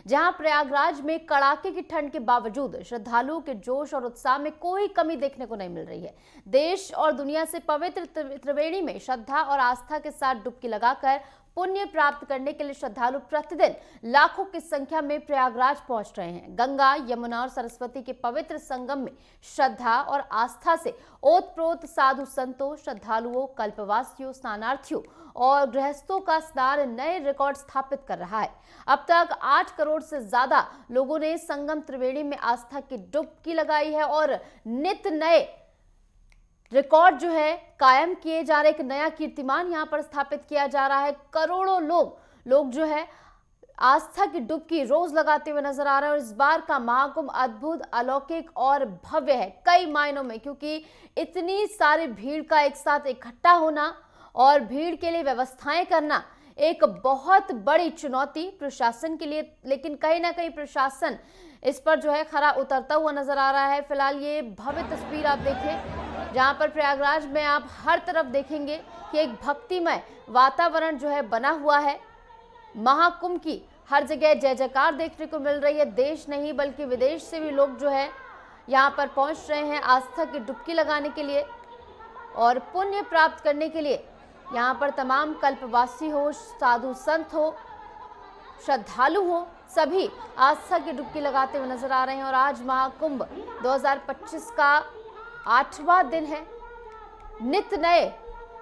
जहां प्रयागराज में कड़ाके की ठंड के बावजूद श्रद्धालुओं के जोश और उत्साह में कोई कमी देखने को नहीं मिल रही है। देश और दुनिया से पवित्र त्रिवेणी में श्रद्धा और आस्था के साथ डुबकी लगाकर पुण्य प्राप्त करने के लिए श्रद्धालु प्रतिदिन लाखों की संख्या में प्रयागराज पहुंच रहे हैं। गंगा, यमुना और सरस्वती के पवित्र संगम में श्रद्धा और आस्था से ओतप्रोत साधु संतों, श्रद्धालुओं, कल्पवासियों, स्नानार्थियों और गृहस्थों का स्नान नए रिकॉर्ड स्थापित कर रहा है। अब तक 8 करोड़ से ज्यादा लोगों ने संगम त्रिवेणी में आस्था की डुबकी लगाई है और नित नए रिकॉर्ड जो है कायम किए जा रहे, एक नया कीर्तिमान यहां पर स्थापित किया जा रहा है। करोड़ों लोग जो है आस्था की डुबकी रोज लगाते हुए नजर आ रहे हैं और इस बार का महाकुंभ अद्भुत, अलौकिक और भव्य है कई मायनों में, क्योंकि इतनी सारी भीड़ का एक साथ इकट्ठा होना और भीड़ के लिए व्यवस्थाएं करना एक बहुत बड़ी चुनौती प्रशासन के लिए, लेकिन कहीं ना कहीं प्रशासन इस पर जो है खरा उतरता हुआ नजर आ रहा है। फिलहाल ये भव्य तस्वीर आप देखिए जहां पर प्रयागराज में आप हर तरफ देखेंगे कि एक भक्तिमय वातावरण जो है बना हुआ है। महाकुंभ की हर जगह जय जयकार देखने को मिल रही है। देश नहीं बल्कि विदेश से भी लोग जो है यहां पर पहुंच रहे हैं आस्था की डुबकी लगाने के लिए और पुण्य प्राप्त करने के लिए। यहाँ पर तमाम कल्पवासी हो, साधु संत हो, श्रद्धालु हो, सभी आस्था की डुबकी लगाते हुए नजर आ रहे हैं। और आज महाकुंभ 2025 का 8वां दिन है। नित नए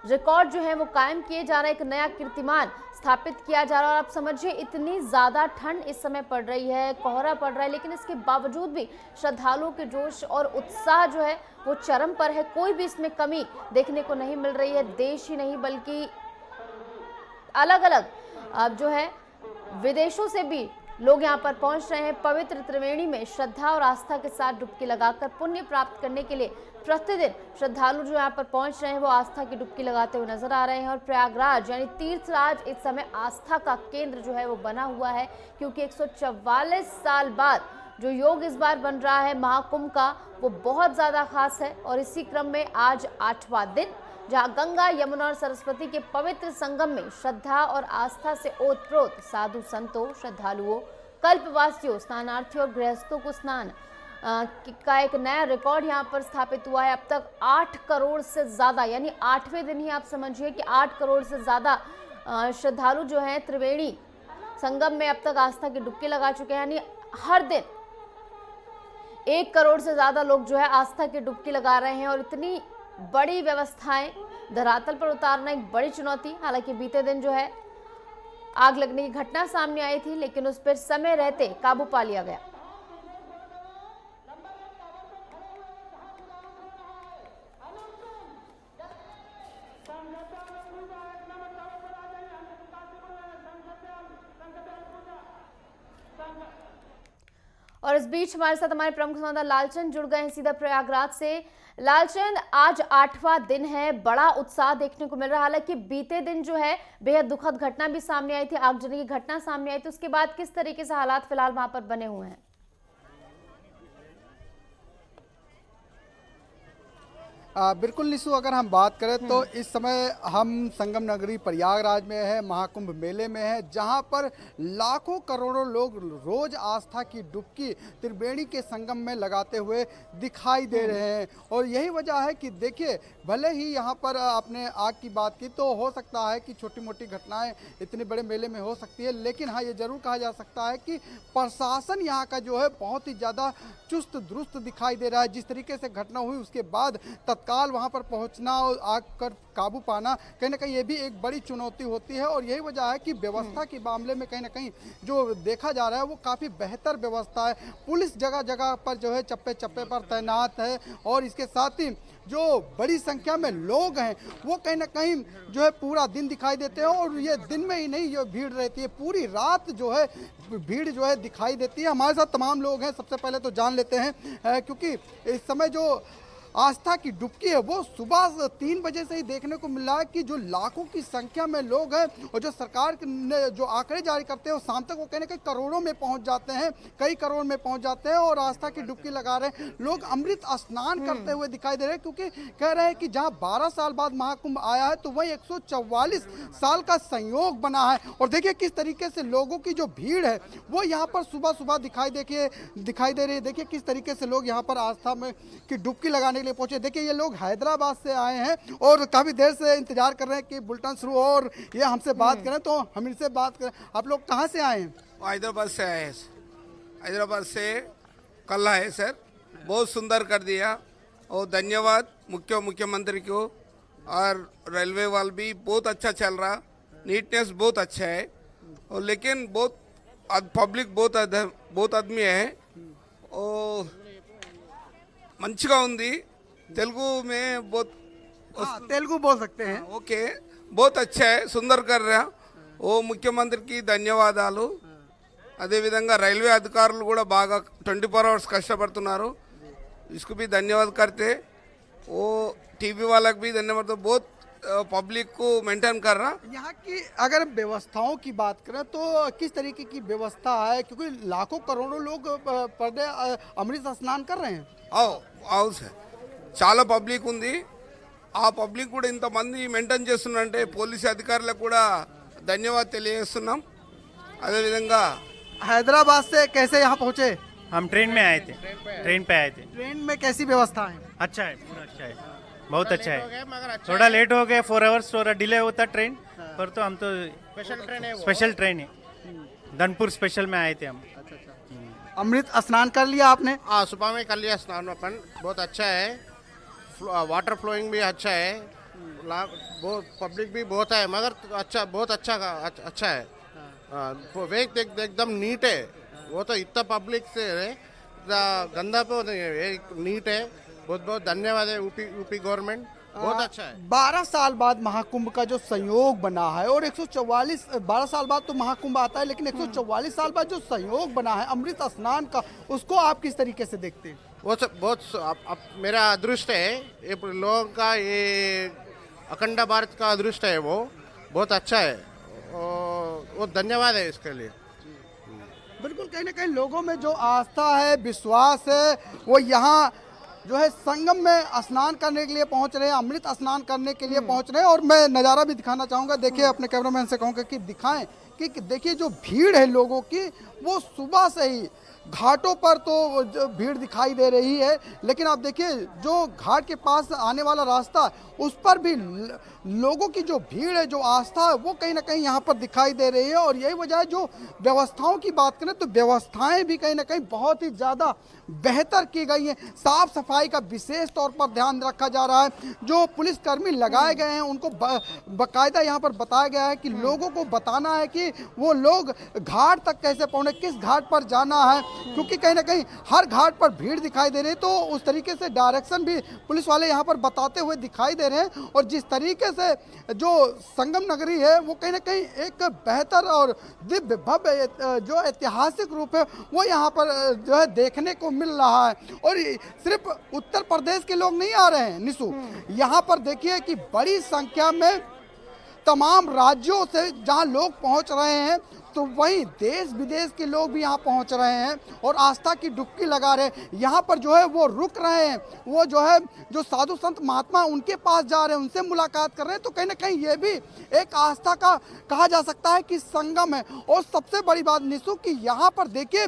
रिकॉर्ड जो है वो कायम किए जा रहे हैं, एक नया कीर्तिमान स्थापित किया जा रहा है। और आप समझिए इतनी ज्यादा ठंड इस समय पड़ रही है, कोहरा पड़ रहा है, लेकिन इसके बावजूद भी श्रद्धालुओं के जोश और उत्साह जो है वो चरम पर है। कोई भी इसमें कमी देखने को नहीं मिल रही है। देश ही नहीं बल्कि अलग अलग अब जो है विदेशों से भी लोग यहाँ पर पहुंच रहे हैं। पवित्र त्रिवेणी में श्रद्धा और आस्था के साथ डुबकी लगाकर पुण्य प्राप्त करने के लिए प्रतिदिन श्रद्धालु जो यहाँ पर पहुंच रहे हैं वो आस्था की डुबकी लगाते हुए नजर आ रहे हैं। और प्रयागराज यानी तीर्थराज इस समय आस्था का केंद्र जो है वो बना हुआ है, क्योंकि 144 साल बाद जो योग इस बार बन रहा है महाकुंभ का वो बहुत ज्यादा खास है। और इसी क्रम में आज 8वां दिन जहां गंगा, यमुना और सरस्वती के पवित्र संगम में श्रद्धा और आस्था से ओतप्रोत साधु संतों, श्रद्धालुओं, कल्पवासियों, स्नानार्थियों और गृहस्थों को स्नान का एक नया रिकॉर्ड यहां पर स्थापित हुआ है। अब तक 8 करोड़ से ज्यादा, यानी 8वें दिन ही आप समझिए कि 8 करोड़ से ज्यादा श्रद्धालु जो हैं त्रिवेणी संगम में अब तक आस्था की डुबकी लगा चुके हैं। यानी हर दिन 1 करोड़ से ज्यादा लोग जो है आस्था की डुबकी लगा रहे हैं। और इतनी बड़ी व्यवस्थाएं धरातल पर उतारना एक बड़ी चुनौती। हालांकि बीते दिन जो है आग लगने की घटना सामने आई थी, लेकिन उस पर समय रहते काबू पा लिया गया। और इस बीच हमारे साथ हमारे प्रमुख संवाददाता लालचंद जुड़ गए हैं सीधा प्रयागराज से। लालचंद, आज 8वां दिन है, बड़ा उत्साह देखने को मिल रहा है। हालांकि बीते दिन जो है बेहद दुखद घटना भी सामने आई थी, आगजनी की घटना सामने आई थी, उसके बाद किस तरीके से हालात फिलहाल वहां पर बने हुए हैं? बिल्कुल निशु, अगर हम बात करें तो इस समय हम संगम नगरी प्रयागराज में है, महाकुंभ मेले में है, जहां पर लाखों करोड़ों लोग रोज आस्था की डुबकी त्रिवेणी के संगम में लगाते हुए दिखाई दे रहे हैं। और यही वजह है कि देखिए, भले ही यहां पर आपने आग की बात की तो हो सकता है कि छोटी मोटी घटनाएं इतने बड़े मेले में हो सकती है, लेकिन हाँ ये जरूर कहा जा सकता है कि प्रशासन यहाँ का जो है बहुत ही ज़्यादा चुस्त दुरुस्त दिखाई दे रहा है। जिस तरीके से घटना हुई उसके बाद तत्काल वहां पर पहुंचना और आग कर काबू पाना कहीं ना कहीं ये भी एक बड़ी चुनौती होती है। और यही वजह है कि व्यवस्था के मामले में कहीं ना कहीं जो देखा जा रहा है वो काफ़ी बेहतर व्यवस्था है। पुलिस जगह जगह पर जो है चप्पे चप्पे पर तैनात है और इसके साथ ही जो बड़ी संख्या में लोग हैं वो कहीं ना कहीं जो है पूरा दिन दिखाई देते हैं। और ये दिन में ही नहीं, ये भीड़ रहती है, पूरी रात जो है भीड़ जो है दिखाई देती है। हमारे साथ तमाम लोग हैं, सबसे पहले तो जान लेते हैं क्योंकि इस समय जो आस्था की डुबकी है वो सुबह 3 बजे से ही देखने को मिल रहा है कि जो लाखों की संख्या में लोग हैं और जो सरकार ने जो आंकड़े जारी करते हैं वो शाम तक वो कहने के करोड़ों में पहुंच जाते हैं, कई करोड़ में पहुंच जाते हैं और आस्था की डुबकी लगा रहे हैं। लोग अमृत स्नान करते हुए दिखाई दे रहे हैं क्योंकि कह रहे हैं कि जहां 12 साल बाद महाकुंभ आया है तो वही 144 साल का संयोग बना है। और देखिए किस तरीके से लोगों की जो भीड़ है वो यहाँ पर सुबह सुबह दिखाई दे रही है। देखिए किस तरीके से लोग यहाँ पर आस्था में की डुबकी लगाने के लिए पहुंचे। देखिए ये लोग हैदराबाद से आए हैं और काफी देर से इंतजार कर रहे हैं कि बुलेटिन शुरू हो और ये हमसे बात करें, तो हम इनसे बात करें। आप लोग कहाँ से आए हैं? हैदराबाद से आए हैं। हैदराबाद से कल आए सर, बहुत सुंदर कर दिया और धन्यवाद मुख्यमंत्री को और रेलवे वाल भी बहुत अच्छा चल रहा, नीटनेस बहुत अच्छा है और लेकिन बहुत पब्लिक बहुत आदमी है और మంచిగా ఉంది तेलुगु में बहुत तेलुगु बोल सकते हैं। ఓకే बहुत अच्छा है, सुंदर कर रहा ఓ ముఖ్యమంత్రికి ధన్యవాదాలు। అదేవిధంగా రైల్వే అధికారులు కూడా బాగా 24 అవర్స్ కష్టపడుతున్నారు, इसको भी धन्यवाद करते। वो टीवी वाला भी धन्यवाद, बहुत पब्लिक को मेंटेन कर रहा। यहाँ की अगर व्यवस्थाओं की बात करें तो किस तरीके की व्यवस्था है, क्योंकि लाखों करोड़ों लोग पर डे अमृत स्नान कर रहे हैं। అవును సార్, చాలా పబ్లిక్ ఉంది। ఆ పబ్లిక్ కూడా ఇంతమంది మెయింటైన్ చేస్తున్నారంటే పోలీసు అధికారులకు కూడా ధన్యవాదాలు తెలియజేస్తున్నాం। అదేవిధంగా हैदराबाद से कैसे यहाँ पहुँचे? हम ट्रेन में आए थे, ट्रेन पे आए थे। ट्रेन में कैसी व्यवस्था है? अच्छा है, पूरा अच्छा है, बहुत अच्छा है। थोड़ा लेट हो गया, 4 आवर्स थोड़ा डिले होता ट्रेन, पर तो हम तो स्पेशल ट्रेन है, धनपुर स्पेशल में आए थे हम। अमृत स्नान कर लिया आपने? हाँ, सुबह में कर लिया स्नान अपन, बहुत अच्छा है। वाटर फ्लोइंग भी अच्छा है, बहुत पब्लिक भी बहुत है, मगर अच्छा बहुत अच्छा है। वेग एकदम नीट है, वो तो इतना पब्लिक से गंदा पे नीट है। बहुत बहुत धन्यवाद है यूपी गवर्नमेंट, बहुत अच्छा है। 12 साल बाद महाकुंभ का जो संयोग बना है और 12 साल बाद तो महाकुंभ आता है, लेकिन 144 साल बाद जो संयोग बना है अमृत स्नान का, उसको आप किस तरीके से देखते हैं? वो सब बहुत मेरा अदृष्ट है, ये लोगों का, ये अखंड भारत का अदृष्ट है, वो बहुत अच्छा है। वो धन्यवाद है इसके लिए। बिल्कुल, कहीं ना कहीं लोगों में जो आस्था है, विश्वास है, वो यहाँ जो है संगम में स्नान करने के लिए पहुंच रहे हैं, अमृत स्नान करने के लिए पहुंच रहे हैं। और मैं नज़ारा भी दिखाना चाहूँगा, देखिए अपने कैमरामैन से कहूँगा कि दिखाएं कि देखिए जो भीड़ है लोगों की, वो सुबह से ही घाटों पर तो भीड़ दिखाई दे रही है, लेकिन आप देखिए जो घाट के पास आने वाला रास्ता उस पर भी लोगों की जो भीड़ है, जो आस्था है, वो कहीं ना कहीं यहाँ पर दिखाई दे रही है। और यही वजह है, जो व्यवस्थाओं की बात करें तो व्यवस्थाएं भी कहीं ना कहीं बहुत ही ज़्यादा बेहतर की गई हैं। साफ सफाई का विशेष तौर पर ध्यान रखा जा रहा है। जो पुलिसकर्मी लगाए गए हैं उनको बाकायदा यहाँ पर बताया गया है कि लोगों को बताना है कि वो लोग घाट तक कैसे पहुँचे, किस घाट पर जाना है, क्योंकि कहीं ना कहीं हर घाट पर भीड़ दिखाई दे रही है। तो उस तरीके से डायरेक्शन भी पुलिस वाले यहाँ पर बताते हुए दिखाई दे रहे हैं। और जिस तरीके से जो संगम नगरी है वो कहीं ना कहीं एक बेहतर और दिव्य भव्य जो ऐतिहासिक रूप है वो यहाँ पर जो है देखने को मिल रहा है। और सिर्फ उत्तर प्रदेश के लोग नहीं आ रहे हैं निशु, यहाँ पर देखिए कि बड़ी संख्या में तमाम राज्यों से जहाँ लोग पहुँच रहे हैं, तो वहीं देश विदेश के लोग भी यहाँ पहुँच रहे हैं और आस्था की डुबकी लगा रहे हैं। यहाँ पर जो है वो रुक रहे हैं, वो जो है जो साधु संत महात्मा उनके पास जा रहे हैं, उनसे मुलाकात कर रहे हैं। तो कहीं ना कहीं ये भी एक आस्था का कहा जा सकता है कि संगम है। और सबसे बड़ी बात निशु कि यहाँ पर देखिए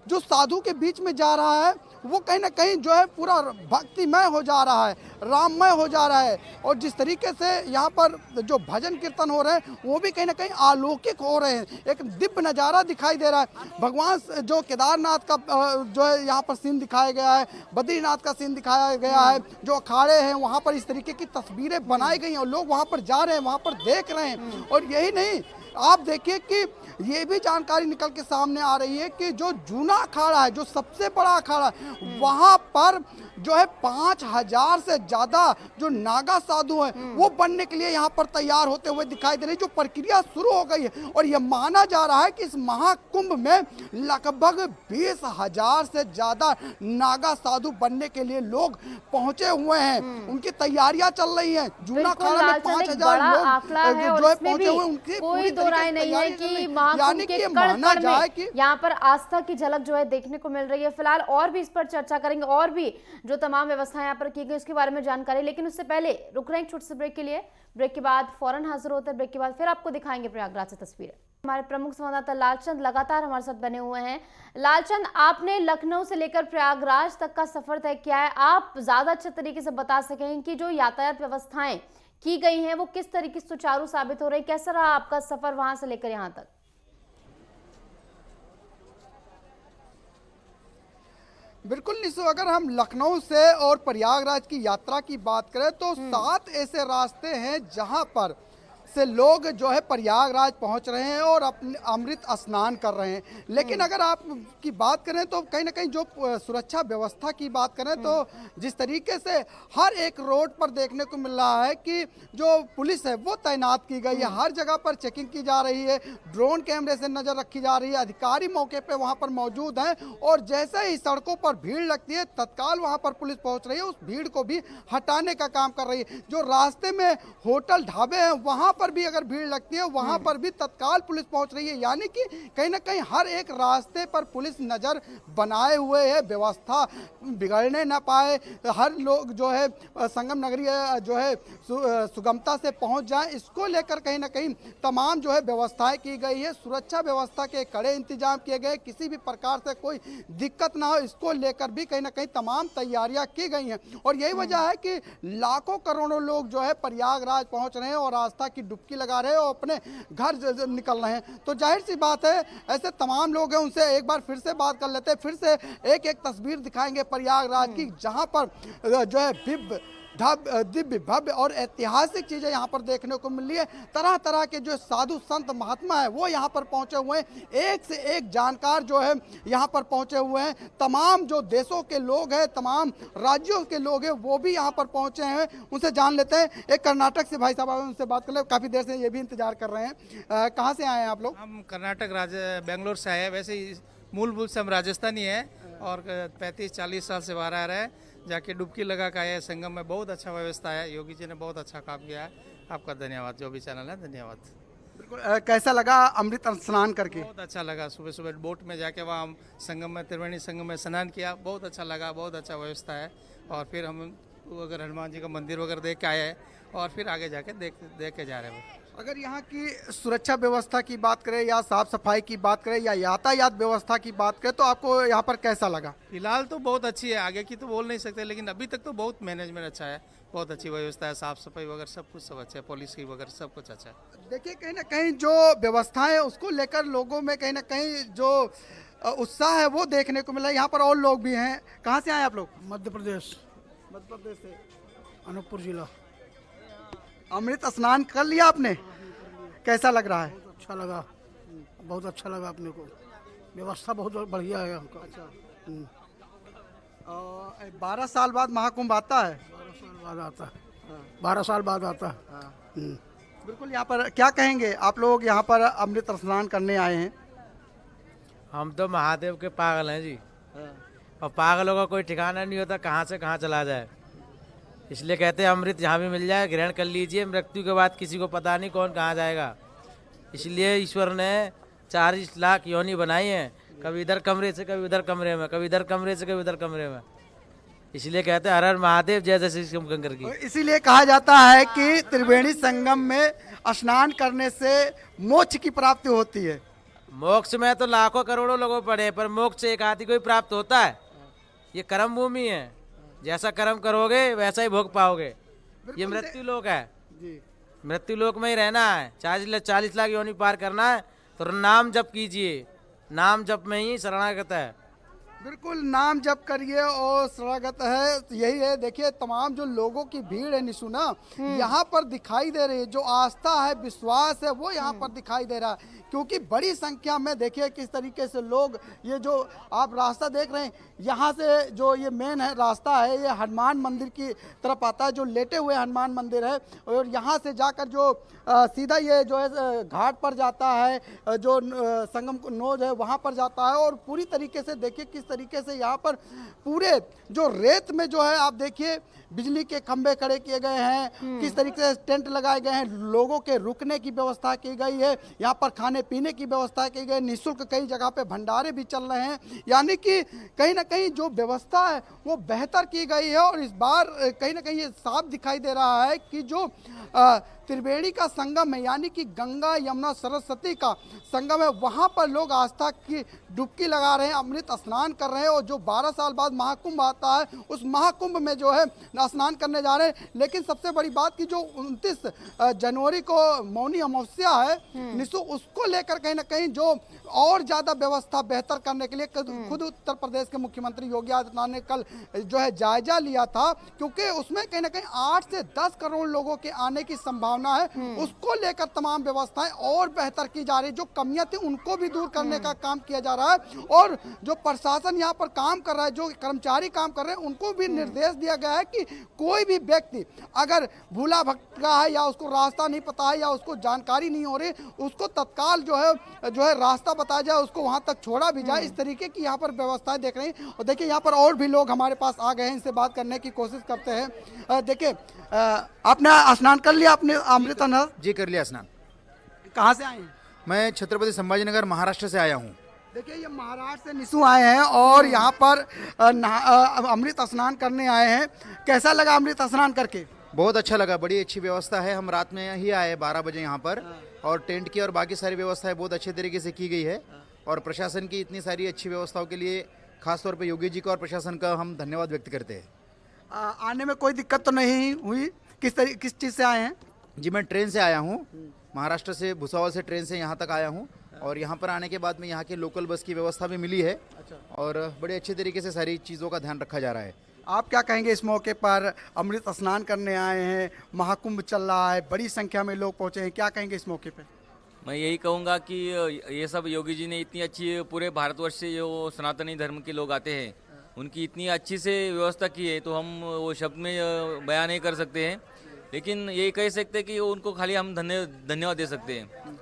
जो साधु के बीच में जा रहा है वो कहीं ना कहीं जो है पूरा भक्तिमय हो जा रहा है, राममय हो जा रहा है। और जिस तरीके से यहाँ पर जो भजन कीर्तन हो रहे हैं वो भी कहीं ना कहीं अलौकिक हो रहे हैं, एक दिव्य नज़ारा दिखाई दे रहा है। भगवान जो केदारनाथ का जो है यहाँ पर सीन दिखाया गया है, बद्रीनाथ का सीन दिखाया गया है, जो अखाड़े हैं वहाँ पर इस तरीके की तस्वीरें बनाई गई हैं और लोग वहाँ पर जा रहे हैं, वहाँ पर देख रहे हैं। और यही नहीं, आप देखिए कि ये भी जानकारी निकल के सामने आ रही है कि जो जूना अखाड़ा है, जो सबसे बड़ा अखाड़ा है, वहाँ पर जो है 5000 से ज्यादा जो नागा साधु हैं वो बनने के लिए यहाँ पर तैयार होते हुए दिखाई दे रहे हैं। जो प्रक्रिया शुरू हो गई है और यह माना जा रहा है कि इस महाकुंभ में लगभग 20,000 से ज्यादा नागा साधु बनने के लिए लोग पहुंचे हुए हैं। उनकी तैयारियां चल रही हैं। जूना खाड़ा में 5,000 लोग आंकड़ा है और जो है इसमें पहुंचे भी हुए, उनकी कोई पूरी दो राय तरीके से नहीं है तैयारी चल कि रही है। महाकुंभ यानी के कि ये कण माना कण जाए में कि यहाँ पर आस्था की झलक जो है देखने को मिल रही है। फिलहाल और भी इस पर चर्चा करेंगे और भी जो तमाम व्यवस्थाएं यहाँ पर की गई उसके बारे में जानकारी, लेकिन उससे पहले रुक रहे हैं छोटे से ब्रेक के लिए। ब्रेक के बाद फौरन हाजिर होते हैं। ब्रेक के बाद फिर आपको दिखाएंगे प्रयागराज से तस्वीरें। हमारे प्रमुख संवाददाता लालचंद लगातार हमारे साथ बने हुए हैं। लालचंद, आपने लखनऊ से लेकर प्रयागराज तक का सफर तय किया है, आप ज्यादा अच्छे तरीके से बता सकें कि जो यातायात व्यवस्थाएं की गई हैं वो किस तरीके से सुचारू साबित हो रही, कैसा रहा आपका सफर वहां से लेकर यहाँ तक? बिल्कुल निशु, अगर हम लखनऊ से और प्रयागराज की यात्रा की बात करें तो 7 ऐसे रास्ते हैं जहां पर से लोग जो है प्रयागराज पहुंच रहे हैं और अपने अमृत स्नान कर रहे हैं। लेकिन अगर आप की बात करें तो कहीं ना कहीं जो सुरक्षा व्यवस्था की बात करें तो जिस तरीके से हर एक रोड पर देखने को मिल रहा है कि जो पुलिस है वो तैनात की गई है, हर जगह पर चेकिंग की जा रही है, ड्रोन कैमरे से नजर रखी जा रही है, अधिकारी मौके पे वहां पर मौजूद हैं और जैसे ही सड़कों पर भीड़ लगती है तत्काल वहां पर पुलिस पहुंच रही है, उस भीड़ को भी हटाने का काम कर रही है। जो रास्ते में होटल ढाबे हैं वहां पर भी अगर भीड़ लगती है वहां पर भी तत्काल पुलिस पहुंच रही है। यानी कि कहीं ना कहीं हर एक रास्ते पर पुलिस नजर बनाए हुए है, व्यवस्था बिगड़ने ना पाए, हर लोग जो है संगम नगरी जो है सुगमता से पहुंच जाए, इसको लेकर कहीं ना कहीं तमाम जो है व्यवस्थाएं की गई है। सुरक्षा व्यवस्था के कड़े इंतजाम किए गए, किसी भी प्रकार से कोई दिक्कत ना हो इसको लेकर भी कहीं ना कहीं तमाम तैयारियां की गई हैं। और यही वजह है कि लाखों करोड़ों लोग जो है प्रयागराज पहुंच रहे हैं और आस्था की डुबकी लगा रहे हैं और अपने घर निकल रहे हैं। तो जाहिर सी बात है ऐसे तमाम लोग हैं, उनसे एक बार फिर से बात कर लेते हैं, फिर से एक एक तस्वीर दिखाएंगे प्रयागराज की जहां पर जो है दिव्य भव्य और ऐतिहासिक चीजें यहाँ पर देखने को मिल रही है। तरह तरह के जो साधु संत महात्मा है वो यहाँ पर पहुंचे हुए हैं, एक से एक जानकार जो है यहाँ पर पहुंचे हुए हैं। तमाम जो देशों के लोग हैं, तमाम राज्यों के लोग हैं वो भी यहाँ पर पहुंचे हैं, उनसे जान लेते हैं। एक कर्नाटक से भाई साहब, उनसे बात कर ले, काफी देर से ये भी इंतजार कर रहे हैं। कहाँ से आए हैं आप लोग? हम कर्नाटक बेंगलोर से आए हैं। वैसे मूलभूत से हम राजस्थानी हैं और 35-40 साल से बाहर आ रहे हैं। जाके डुबकी लगा के आए। संगम में बहुत अच्छा व्यवस्था है, योगी जी ने बहुत अच्छा काम किया है। आपका धन्यवाद, जो भी चैनल है धन्यवाद। बिल्कुल। कैसा लगा अमृत स्नान करके? बहुत अच्छा लगा। सुबह सुबह बोट में जाके वहाँ हम संगम में, त्रिवेणी संगम में स्नान किया, बहुत अच्छा लगा, बहुत अच्छा व्यवस्था है। और फिर हम अगर हनुमान जी का मंदिर वगैरह देख के आए हैं और फिर आगे जाके देख के जा रहे हैं। अगर यहाँ की सुरक्षा व्यवस्था की बात करें या साफ सफाई की बात करें या यातायात व्यवस्था की बात करें तो आपको यहाँ पर कैसा लगा? फिलहाल तो बहुत अच्छी है, आगे की तो बोल नहीं सकते, लेकिन अभी तक तो बहुत मैनेजमेंट अच्छा है, बहुत अच्छी व्यवस्था है, साफ सफाई वगैरह सब कुछ सब अच्छा है, पुलिस की वगैरह सब कुछ अच्छा है। देखिए कहीं ना कहीं जो व्यवस्थाएं उसको लेकर लोगों में कहीं ना कहीं जो उत्साह है वो देखने को मिला। यहाँ पर और लोग भी हैं। कहाँ से आए आप लोग? मध्य प्रदेश से। अनूपपुर जिला। अमृत स्नान कर लिया आपने? कैसा लग रहा है? अच्छा लगा, बहुत अच्छा लगा अपने को। व्यवस्था बहुत बढ़िया है हमको। अच्छा। 12 साल बाद महाकुंभ आता है? 12 साल बाद आता है। 12 साल बाद आता है। बिल्कुल। यहाँ पर क्या कहेंगे आप लोग, यहाँ पर अमृत स्नान करने आए हैं? हम तो महादेव के पागल हैं जी, और पागलों का कोई ठिकाना नहीं होता, कहाँ से कहाँ चला जाए। इसलिए कहते हैं अमृत जहाँ भी मिल जाए ग्रहण कर लीजिए, मृत्यु के बाद किसी को पता नहीं कौन कहाँ जाएगा। इसलिए ईश्वर ने 40 लाख योनि बनाई हैं, कभी इधर कमरे से कभी उधर कमरे में, कभी इधर कमरे से कभी उधर कमरे में। इसलिए कहते हैं हर हर महादेव जय जय श्री शंकर की। इसीलिए कहा जाता है कि त्रिवेणी संगम में स्नान करने से मोक्ष की प्राप्ति होती है। मोक्ष में तो लाखों करोड़ों लोगों पड़े, पर मोक्ष एक आदि को ही प्राप्त होता है। ये कर्म भूमि है, जैसा कर्म करोगे वैसा ही भोग पाओगे। ये मृत्यु लोक है, मृत्यु लोक में ही रहना है। 40 लाख योनि पार करना है तो नाम जप कीजिए, नाम जप में ही शरणागत है। बिल्कुल नाम जप करिए और स्वागत है। तो यही है, देखिए तमाम जो लोगों की भीड़ है निशु ना, यहाँ पर दिखाई दे रही है। जो आस्था है, विश्वास है, वो यहाँ पर दिखाई दे रहा है, क्योंकि बड़ी संख्या में देखिए किस तरीके से लोग, ये जो आप रास्ता देख रहे हैं, यहाँ से जो ये मेन है रास्ता है, ये हनुमान मंदिर की तरफ आता है, जो लेटे हुए हनुमान मंदिर है। और यहाँ से जाकर जो सीधा ये जो है घाट पर जाता है, जो संगम नोज है वहाँ पर जाता है। और पूरी तरीके से देखिए किस तरीके से यहाँ पर पूरे जो रेत में जो है, आप देखिए बिजली के खंभे खड़े किए गए हैं, किस तरीके से टेंट लगाए गए हैं, लोगों के रुकने की व्यवस्था की गई है, यहाँ पर खाने पीने की व्यवस्था की गई है, निःशुल्क कई जगह पे भंडारे भी चल रहे हैं। यानी कि कहीं ना कहीं जो व्यवस्था है वो बेहतर की गई है। और इस बार कहीं ना कहीं ये साफ दिखाई दे रहा है कि जो त्रिवेणी का संगम है, यानी कि गंगा यमुना सरस्वती का संगम है, वहाँ पर लोग आस्था की डुबकी लगा रहे हैं, अमृत स्नान कर रहे हैं। और जो 12 साल बाद महाकुंभ आता है, उस महाकुंभ में जो है स्नान करने जा रहे हैं। लेकिन सबसे बड़ी बात कि जो 29 जनवरी को मौनी अमावस्या है निशु, उसको लेकर कहीं ना कहीं जो और ज़्यादा व्यवस्था बेहतर करने के लिए खुद उत्तर प्रदेश के मुख्यमंत्री योगी आदित्यनाथ ने कल जो है जायजा लिया था, क्योंकि उसमें कहीं ना कहीं 8 से 10 करोड़ लोगों के आने की संभावना है। उसको लेकर तमाम व्यवस्थाएं और बेहतर की जा रही, जो कमियां थी उनको भी दूर करने का काम किया जा रहा है। और जो प्रशासन यहाँ पर काम कर रहा है, जो कर्मचारी काम कर रहे हैं, उनको भी निर्देश दिया गया है कि कोई भी व्यक्ति अगर भूला भटका है या उसको रास्ता नहीं पता है या उसको जानकारी नहीं हो रही, उसको तत्काल जो है रास्ता बताया जाए, उसको वहां तक छोड़ा भी जाए। इस तरीके की यहाँ पर व्यवस्थाएं देख रहे हैं। और देखिए यहाँ पर और भी लोग हमारे पास आ गए हैं, इनसे बात करने की कोशिश करते हैं। देखिए आपने स्नान कर लिया, अपने अमृत अनहर? जी कर लिया स्नान। कहाँ से आए हैं? मैं छत्रपति संभाजीनगर महाराष्ट्र से आया हूँ। देखिए ये महाराष्ट्र से निशु आए हैं और यहाँ पर अमृत स्नान करने आए हैं। कैसा लगा अमृत स्नान करके? बहुत अच्छा लगा, बड़ी अच्छी व्यवस्था है। हम रात में ही आए 12 बजे यहाँ पर, और टेंट की और बाकी सारी व्यवस्थाएं बहुत अच्छे तरीके से की गई है। और प्रशासन की इतनी सारी अच्छी व्यवस्थाओं के लिए खासतौर पर योगी जी का और प्रशासन का हम धन्यवाद व्यक्त करते हैं। आने में कोई दिक्कत तो नहीं हुई? किस चीज़ से आए हैं? जी मैं ट्रेन से आया हूँ, महाराष्ट्र से भुसावल से ट्रेन से यहाँ तक आया हूँ। और यहाँ पर आने के बाद में यहाँ के लोकल बस की व्यवस्था भी मिली है। और बड़े अच्छे तरीके से सारी चीज़ों का ध्यान रखा जा रहा है। आप क्या कहेंगे इस मौके पर? अमृत स्नान करने आए हैं, महाकुंभ चल रहा है, बड़ी संख्या में लोग पहुँचे हैं, क्या कहेंगे इस मौके पर? मैं यही कहूँगा कि ये सब योगी जी ने इतनी अच्छी, पूरे भारतवर्ष से जो सनातनी धर्म के लोग आते हैं उनकी इतनी अच्छी से व्यवस्था की है, तो हम वो शब्द में बयान नहीं कर सकते हैं। लेकिन ये कह सकते हैं कि उनको खाली हम धन्यवाद दे सकते हैं।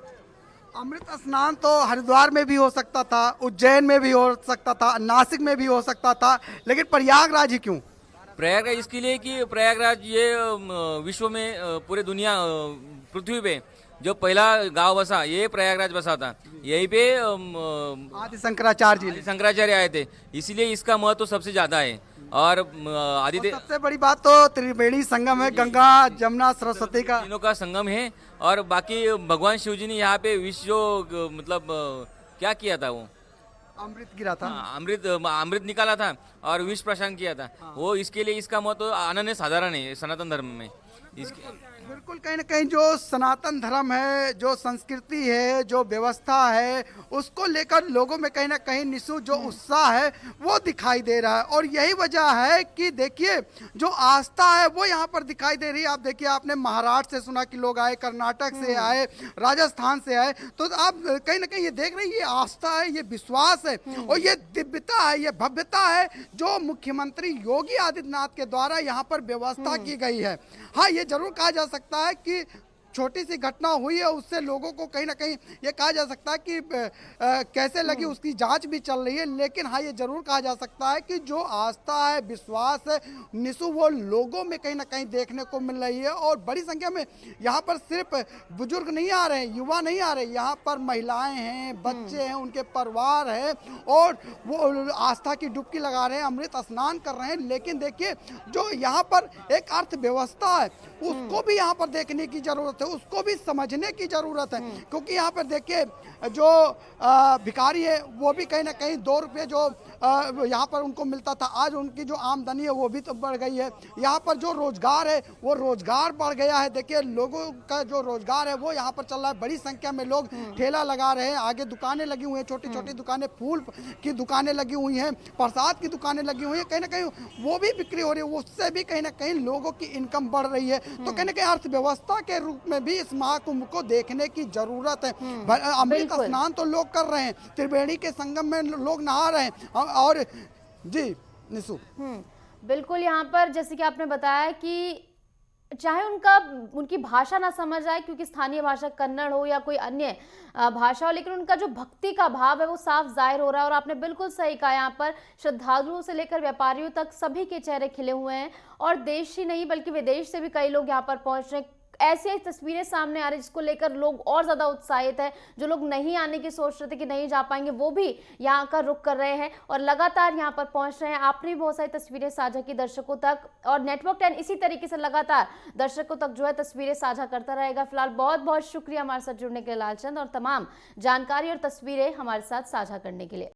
अमृत स्नान तो हरिद्वार में भी हो सकता था, उज्जैन में भी हो सकता था, नासिक में भी हो सकता था, लेकिन प्रयागराज ही क्यों? प्रयागराज इसके लिए कि प्रयागराज ये विश्व में, पूरे दुनिया पृथ्वी पे जो पहला गांव बसा, ये प्रयागराज बसा था। यहीं पे आदि शंकराचार्य आए थे, इसीलिए इसका महत्व सबसे ज्यादा है। और सबसे बड़ी बात तो त्रिवेणी संगम है, गंगा जमुना सरस्वती का तीनों का संगम है। और बाकी भगवान शिव जी ने यहाँ पे विश्व जो मतलब क्या किया था, वो अमृत गिरा था, अमृत निकाला था और विश्व प्रशांत किया था। वो इसके लिए इसका महत्व अनन्य साधारण है सनातन धर्म में। बिल्कुल कहीं ना कहीं जो सनातन धर्म है, जो संस्कृति है, जो व्यवस्था है, उसको लेकर लोगों में कहीं ना कहीं निशु जो उत्साह है वो दिखाई दे रहा है। और यही वजह है कि देखिए जो आस्था है वो यहाँ पर दिखाई दे रही है। आप देखिए, आपने महाराष्ट्र से सुना कि लोग आए, कर्नाटक से आए, राजस्थान से आए, तो आप कहीं ना कहीं ये देख रहे हैं ये आस्था है, ये विश्वास है और ये दिव्यता है, ये भव्यता है जो मुख्यमंत्री योगी आदित्यनाथ के द्वारा यहाँ पर व्यवस्था की गई है। हाँ, ये जरूर कहा जा सकता है कि छोटी सी घटना हुई है, उससे लोगों को कहीं ना कहीं ये कहा जा सकता है कि कैसे लगी उसकी जांच भी चल रही है। लेकिन हाँ, ये जरूर कहा जा सकता है कि जो आस्था है, विश्वास है निशु, वो लोगों में कहीं ना कहीं देखने को मिल रही है। और बड़ी संख्या में यहाँ पर सिर्फ बुजुर्ग नहीं आ रहे हैं, युवा नहीं आ रहे, यहाँ पर महिलाएं हैं, बच्चे हैं, उनके परिवार है और वो आस्था की डुबकी लगा रहे हैं, अमृत स्नान कर रहे हैं। लेकिन देखिए जो यहाँ पर एक अर्थव्यवस्था है उसको भी यहाँ पर देखने की जरूरत है, उसको भी समझने की जरूरत है। क्योंकि यहाँ पर देखिए जो भिखारी है वो भी कहीं ना कहीं 2 रुपये जो यहाँ पर उनको मिलता था, आज उनकी जो आमदनी है वो भी तो बढ़ गई है। यहाँ पर जो रोजगार है वो रोजगार बढ़ गया है। देखिए लोगों का जो रोजगार है वो यहाँ पर चल रहा है। बड़ी संख्या में लोग ठेला लगा रहे हैं, आगे दुकानें लगी हुई हैं, छोटी छोटी दुकानें, फूल की दुकानें लगी हुई हैं, प्रसाद की दुकानें लगी हुई हैं, कहीं ना कहीं वो भी बिक्री हो रही है, उससे भी कहीं ना कहीं लोगों की इनकम बढ़ रही है। तो कहीं ना कहीं अर्थव्यवस्था के रूप में भी इस महाकुंभ को देखने की जरूरत है। अमृत स्नान तो लोग कर रहे हैं, त्रिवेणी के संगम में लोग नहा रहे हैं। और जी निशु, बिल्कुल, यहाँ पर जैसे कि आपने बताया कि चाहे उनकी भाषा ना समझ आए, क्योंकि स्थानीय भाषा कन्नड़ हो या कोई अन्य भाषा हो, लेकिन उनका जो भक्ति का भाव है वो साफ जाहिर हो रहा है। और आपने बिल्कुल सही कहा, यहाँ पर श्रद्धालुओं से लेकर व्यापारियों तक सभी के चेहरे खिले हुए हैं, और देश ही नहीं बल्कि विदेश से भी कई लोग यहाँ पर पहुंच रहे हैं। ऐसी तस्वीरें सामने आ रही जिसको लेकर लोग और ज्यादा उत्साहित है। जो लोग नहीं आने की सोच रहे थे कि नहीं जा पाएंगे, वो भी यहाँ का रुख कर रहे हैं और लगातार यहाँ पर पहुंच रहे हैं। आपने भी बहुत सारी तस्वीरें साझा की दर्शकों तक, और नेटवर्क 10 इसी तरीके से लगातार दर्शकों तक जो है तस्वीरें साझा करता रहेगा। फिलहाल बहुत बहुत शुक्रिया हमारे साथ जुड़ने के लिए लालचंद, और तमाम जानकारी और तस्वीरें हमारे साथ साझा करने के लिए।